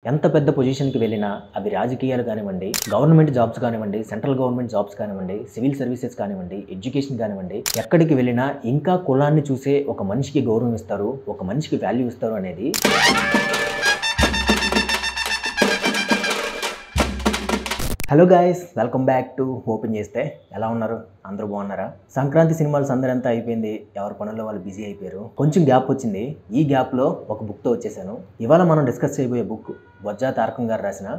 ఎంత పెద్ద పొజిషన్‌కి వెళ్ళినా అవి రాజకీయాలు కానివ్వండి, గవర్నమెంట్ జాబ్స్ కానివ్వండి, సెంట్రల్ గవర్నమెంట్ జాబ్స్ కానివ్వండి, సివిల్ సర్వీసెస్ కానివ్వండి, ఎడ్యుకేషన్ కానివ్వండి, ఎక్కడికి వెళ్ళినా ఇంకా కులాన్ని చూసే ఒక మనిషికి గౌరవం ఇస్తారు, ఒక మనిషికి వాల్యూ ఇస్తారు అనేది hello guys, welcome back to open చేస్తే. ఎలా ఉన్నారు? అందరూ బాగున్నారా? సంక్రాంతి సినిమాలు సందడంతా అయిపోయింది. ఎవరి పనుల్లో వాళ్ళు బిజీ అయిపోయారు. కొంచెం గ్యాప్ వచ్చింది. ఈ గ్యాప్లో ఒక బుక్తో వచ్చేసాను. ఇవాళ మనం డిస్కస్ చేయబోయే బుక్ బొజ్జా తారకం గారు రాసిన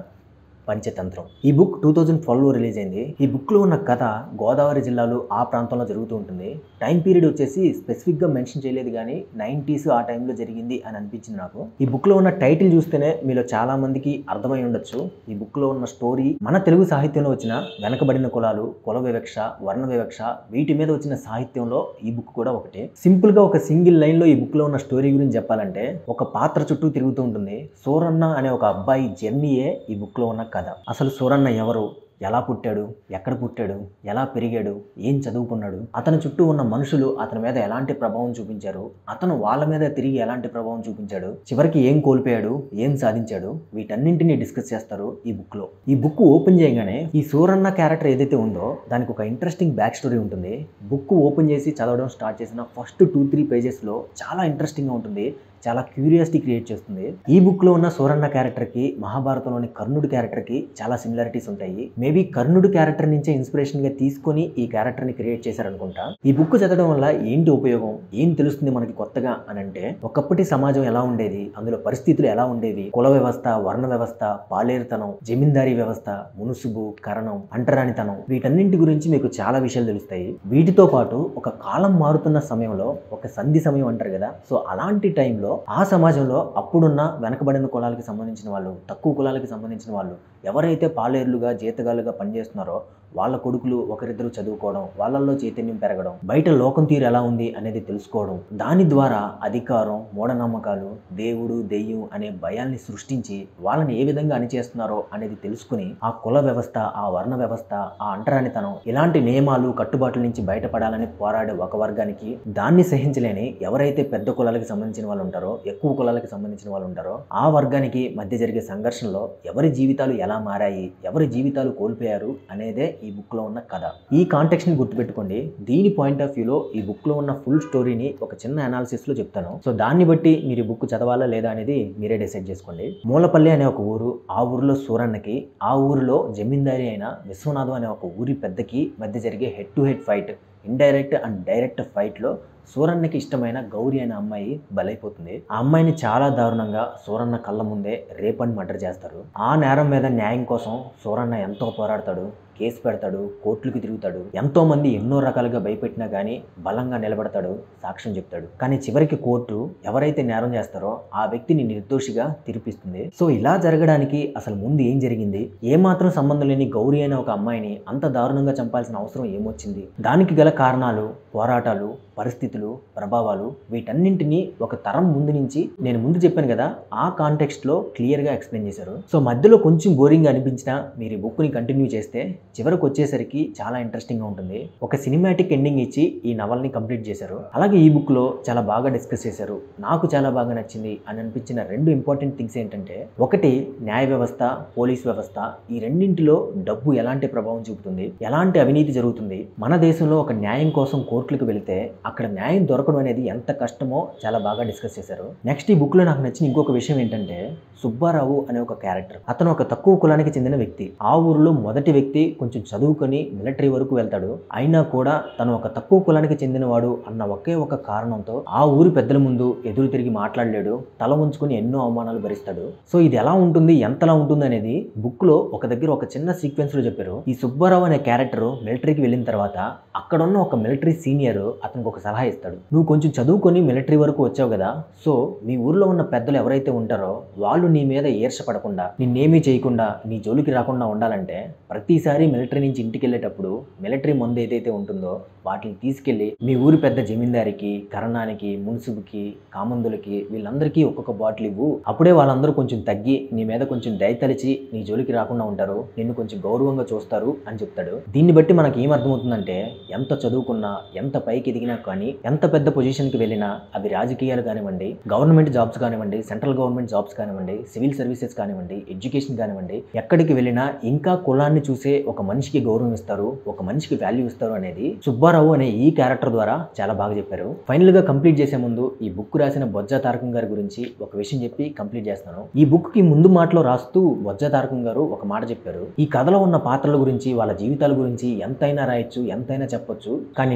పంచతంత్రం. ఈ బుక్ 2012లో రిలీజ్ అయింది. ఈ బుక్లో ఉన్న కథ గోదావరి జిల్లాలో ఆ ప్రాంతంలో జరుగుతూ ఉంటుంది. టైం పీరియడ్ వచ్చేసి స్పెసిఫిక్గా మెన్షన్ చేయలేదు, కానీ 90s ఆ టైంలో జరిగింది అని అనిపించింది నాకు. ఈ బుక్లో ఉన్న టైటిల్ చూస్తేనే మీలో చాలా మందికి అర్థమై ఉండొచ్చు. ఈ బుక్లో ఉన్న స్టోరీ మన తెలుగు సాహిత్యంలో వచ్చిన వెనకబడిన కులాలు, కుల వివక్ష, వర్ణ వివక్ష, వీటి మీద వచ్చిన సాహిత్యంలో ఈ బుక్ కూడా ఒకటి. సింపుల్గా ఒక సింగిల్ లైన్లో ఈ బుక్లో ఉన్న స్టోరీ గురించి చెప్పాలంటే, ఒక పాత్ర చుట్టూ తిరుగుతూ ఉంటుంది. సూరన్న అనే ఒక అబ్బాయి జర్నీయే ఈ బుక్లో ఉన్న కథ. అసలు సూరన్న ఎవరు, ఎలా పుట్టాడు, ఎక్కడ పుట్టాడు, ఎలా పెరిగాడు, ఏం చదువుకున్నాడు, అతని చుట్టూ ఉన్న మనుషులు అతని మీద ఎలాంటి ప్రభావం చూపించారు, అతను వాళ్ళ మీద తిరిగి ఎలాంటి ప్రభావం చూపించాడు, చివరికి ఏం కోల్పోయాడు, ఏం సాధించాడు, వీటన్నింటినీ డిస్కస్ చేస్తారు ఈ బుక్లో. ఈ బుక్ ఓపెన్ చేయగానే ఈ సూరన్న క్యారెక్టర్ ఏదైతే ఉందో దానికి ఒక ఇంట్రెస్టింగ్ బ్యాక్ స్టోరీ ఉంటుంది. బుక్ ఓపెన్ చేసి చదవడం స్టార్ట్ చేసిన ఫస్ట్ 2-3 పేజెస్లో చాలా ఇంట్రెస్టింగ్గా ఉంటుంది, చాలా క్యూరియాసిటీ క్రియేట్ చేస్తుంది. ఈ బుక్లో ఉన్న సూరన్న క్యారెక్టర్కి మహాభారతంలోని కర్ణుడి క్యారెక్టర్కి చాలా సిమిలారిటీస్ ఉంటాయి. మేబీ కర్ణుడి క్యారెక్టర్ నుంచే ఇన్స్పిరేషన్గా తీసుకొని ఈ క్యారెక్టర్ని క్రియేట్ చేశారనుకుంటా. ఈ బుక్ చదవడం వల్ల ఏంటి ఉపయోగం, ఏం తెలుస్తుంది మనకి కొత్తగా అని అంటే, ఒకప్పటి సమాజం ఎలా ఉండేది, అందులో పరిస్థితులు ఎలా ఉండేవి, కుల వ్యవస్థ, వర్ణ వ్యవస్థ, పాలేరుతనం, జమీందారీ వ్యవస్థ, మునుసుబు, కరణం, అంటరానితనం, వీటన్నింటి గురించి మీకు చాలా విషయాలు తెలుస్తాయి. వీటితో పాటు ఒక కాలం మారుతున్న సమయంలో, ఒక సంధి సమయం అంటారు కదా, సో అలాంటి టైంలో ఆ సమాజంలో అప్పుడున్న వెనకబడిన కులాలకి సంబంధించిన వాళ్ళు, తక్కువ కులాలకి సంబంధించిన వాళ్ళు ఎవరైతే పాలేరులుగా, జీతగాళ్ళుగా పనిచేస్తున్నారో వాళ్ళ కొడుకులు ఒకరిద్దరు చదువుకోవడం, వాళ్ళల్లో చైతన్యం పెరగడం, బయట లోకం తీరు ఎలా ఉంది అనేది తెలుసుకోవడం, దాని ద్వారా అధికారం, మూఢనమ్మకాలు, దేవుడు, దెయ్యం అనే భయాల్ని సృష్టించి వాళ్ళని ఏ విధంగా అణిచేస్తున్నారో అనేది తెలుసుకుని ఆ కుల వ్యవస్థ, ఆ వర్ణ వ్యవస్థ, ఆ అంటరానితనం, ఇలాంటి నియమాలు, కట్టుబాట్ల నుంచి బయటపడాలని పోరాడే ఒక వర్గానికి, దాన్ని సహించలేని ఎవరైతే పెద్ద కులాలకి సంబంధించిన వాళ్ళు ఉంటారో, ఎక్కువ కులాలకి సంబంధించిన వాళ్ళు ఉంటారో ఆ వర్గానికి మధ్య జరిగే సంఘర్షణలో ఎవరి జీవితాలు ఎలా మారాయి, ఎవరి జీవితాలు కోల్పోయారు అనేదే ఈ బుక్ లో ఉన్న కథ. ఈ కాంటెక్స్ట్ ని గుర్తుపెట్టుకోండి. దీని పాయింట్ ఆఫ్ వ్యూలో ఈ బుక్ లో ఉన్న ఫుల్ స్టోరీని ఒక చిన్న అనాలిసిస్ లో చెప్తాను. సో దాన్ని బట్టి మీరు ఈ బుక్ చదవాలా లేదా అనేది మీరే డిసైడ్ చేసుకోండి. మూలపల్లి అనే ఒక ఊరు, ఆ ఊరిలో సూరన్నకి, ఆ ఊరిలో జమీందారీ అయిన విశ్వనాథం అనే ఒక ఊరి పెద్దకి మధ్య జరిగే head to head fight, indirect and direct ఫైట్లో సూరన్నకి ఇష్టమైన గౌరీ అనే అమ్మాయి బలైపోతుంది. ఆ అమ్మాయిని చాలా దారుణంగా సూరన్న కళ్ళ ముందే రేప్ అండ్ మర్డర్ చేస్తారు. ఆ నేరం మీద న్యాయం కోసం సూరన్న ఎంతో పోరాడతాడు, కేసు పెడతాడు, కోర్టులకు తిరుగుతాడు, ఎంతో మంది ఎన్నో రకాలుగా భయపెట్టినా కానీ బలంగా నిలబడతాడు, సాక్ష్యం చెప్తాడు. కానీ చివరికి కోర్టు ఎవరైతే నేరం చేస్తారో ఆ వ్యక్తిని నిర్దోషిగా తీర్పిస్తుంది. సో ఇలా జరగడానికి అసలు ముందు ఏం జరిగింది, ఏమాత్రం సంబంధం లేని గౌరీ అనే ఒక అమ్మాయిని అంత దారుణంగా చంపాల్సిన అవసరం ఏమొచ్చింది, దానికి గల కారణాలు, పోరాటాలు, పరిస్థితులు, ప్రభావాలు, వీటన్నింటినీ ఒక తరం ముందు నుంచి, నేను ముందు చెప్పాను కదా ఆ కాంటెక్స్ట్ లో క్లియర్ గా ఎక్స్ప్లెయిన్ చేశారు. సో మధ్యలో కొంచెం బోరింగ్ గా అనిపించినా మీరు ఈ బుక్ ని కంటిన్యూ చేస్తే చివరికి వచ్చేసరికి చాలా ఇంట్రెస్టింగ్ గా ఉంటుంది. ఒక సినిమాటిక్ ఎండింగ్ ఇచ్చి ఈ నవల్ని కంప్లీట్ చేశారు. అలాగే ఈ బుక్ లో చాలా బాగా డిస్కస్ చేశారు. నాకు చాలా బాగా నచ్చింది అని అనిపించిన 2 ఇంపార్టెంట్ థింగ్స్ ఏంటంటే, ఒకటి న్యాయ వ్యవస్థ, పోలీస్ వ్యవస్థ, ఈ రెండింటిలో డబ్బు ఎలాంటి ప్రభావం చూపుతుంది, ఎలాంటి అవినీతి జరుగుతుంది, మన దేశంలో ఒక న్యాయం కోసం కోర్టులకు వెళితే అక్కడ న్యాయం దొరకడం అనేది ఎంత కష్టమో చాలా బాగా డిస్కస్ చేశారు. నెక్స్ట్ ఈ బుక్ లో నాకు నచ్చిన ఇంకొక విషయం ఏంటంటే, సుబ్బారావు అనే ఒక క్యారెక్టర్. అతను ఒక తక్కువ కులానికి చెందిన వ్యక్తి. ఆ ఊరిలో మొదటి వ్యక్తి, కొంచెం చదువుకొని మిలిటరీ వరకు వెళ్తాడు. అయినా కూడా తను ఒక తక్కువ కులానికి చెందినవాడు అన్న ఒకే ఒక కారణంతో ఆ ఊరి పెద్దల ముందు ఎదురు తిరిగి మాట్లాడలేడు, తల ఉంచుకుని ఎన్నో అవమానాలు భరిస్తాడు. సో ఇది ఎలా ఉంటుంది, ఎంతలా ఉంటుంది అనేది బుక్ లో ఒక దగ్గర ఒక చిన్న సీక్వెన్స్ లో చెప్పారు. ఈ సుబ్బారావు అనే క్యారెక్టర్ మిలిటరీకి వెళ్ళిన తర్వాత అక్కడ ఉన్న ఒక మిలిటరీ సీనియర్ అతనికి ఒక సలహా ఇస్తాడు. నువ్వు కొంచెం చదువుకొని మిలిటరీ వరకు వచ్చావు కదా, సో మీ ఊర్లో ఉన్న పెద్దలు ఎవరైతే ఉంటారో వాళ్ళు నీ మీద ఈర్ష పడకుండా, నిన్నేమీ చేయకుండా, నీ జోలికి రాకుండా ఉండాలంటే ప్రతిసారి మిలిటరీ నుంచి ఇంటికి వెళ్ళేటప్పుడు మిలిటరీ మందు ఏదైతే ఉంటుందో వాటిని తీసుకెళ్ళి మీ ఊరి పెద్ద జమీందారికి, కరణానికి, మున్సిపుకి, కామందులకి వీళ్ళందరికీ ఒక్కొక్క బాటిల్ ఇవ్వు. అప్పుడే వాళ్ళందరూ కొంచెం తగ్గి నీ మీద కొంచెం దయతలిచి నీ జోలికి రాకుండా ఉంటారు, నిన్ను కొంచెం గౌరవంగా చూస్తారు అని చెప్తాడు. దీన్ని బట్టి మనకి ఏం అర్థమవుతుందంటే ఎంత చదువుకున్నా, ఎంత పైకి ఎదిగినా కానీ, ఎంత పెద్ద పొజిషన్కి వెళ్ళినా అవి రాజకీయాలు కానివ్వండి, గవర్నమెంట్ జాబ్స్ కానివ్వండి, సెంట్రల్ గవర్నమెంట్ జాబ్స్ కానివ్వండి, సివిల్ సర్వీసెస్ కానివ్వండి, ఎడ్యుకేషన్ కానివ్వండి, ఎక్కడికి వెళ్ళినా ఇంకా కులాన్ని చూసే ఒక మనిషికి గౌరవం ఇస్తారు, ఒక మనిషికి వాల్యూ ఇస్తారు అనేది సుబ్బారావు అనే ఈ క్యారెక్టర్ ద్వారా చాలా బాగా చెప్పారు. ఫైనల్ గా కంప్లీట్ చేసే ముందు ఈ బుక్ రాసిన బొజ్జ తారకం గారి గురించి ఒక విషయం చెప్పి కంప్లీట్ చేస్తాను. ఈ బుక్ కి ముందు మాటలో రాస్తూ బొజ్జ తారకం గారు ఒక మాట చెప్పారు. ఈ కథలో ఉన్న పాత్రల గురించి, వాళ్ళ జీవితాల గురించి ఎంతైనా రాయొచ్చు, ఎంతైనా చెప్పొచ్చు, కానీ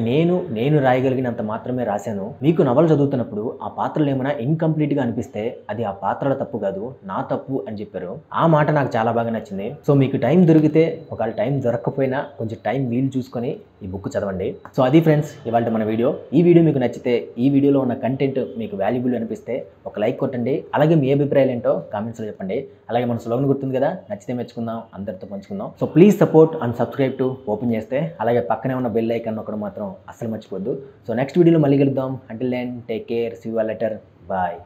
నేను రాయగలిగినంత మాత్రమే రాశాను. మీకు నవల చదువుతున్నప్పుడు ఆ పాత్రలు ఏమైనా ఇన్కంప్లీట్ గా అనిపిస్తే అది ఆ పాత్రల తప్పు కాదు, నా తప్పు అని చెప్పారు. ఆ మాట నాకు చాలా బాగా నచ్చింది. సో మీకు టైం దొరికితే, ఒకవేళ టైం దొరకకపోయినా కొంచెం టైం వీలు చూసుకొని ఈ బుక్ చదవండి. సో అది ఫ్రెండ్స్ ఇవాళ మన వీడియో. ఈ వీడియో మీకు నచ్చితే, ఈ వీడియోలో ఉన్న కంటెంట్ మీకు వాల్యుబుల్ అనిపిస్తే ఒక లైక్ కొట్టండి. అలాగే మీ అభిప్రాయాలు ఏంటో కామెంట్స్లో చెప్పండి. అలాగే మన స్లోగన్ గుర్తుంది కదా, నచ్చితే మెచ్చుకుందాం, అందరితో పంచుకుందాం. So please support and subscribe to open చేస్తే. అలాగే పక్కనే ఉన్న బెల్ ఐకాన్ నొక్కడం మాత్రం అస్సలు మర్చిపోద్దు. సో నెక్స్ట్ వీడియోలో మళ్ళీ కలుద్దాం. Until then take care, see you later, bye.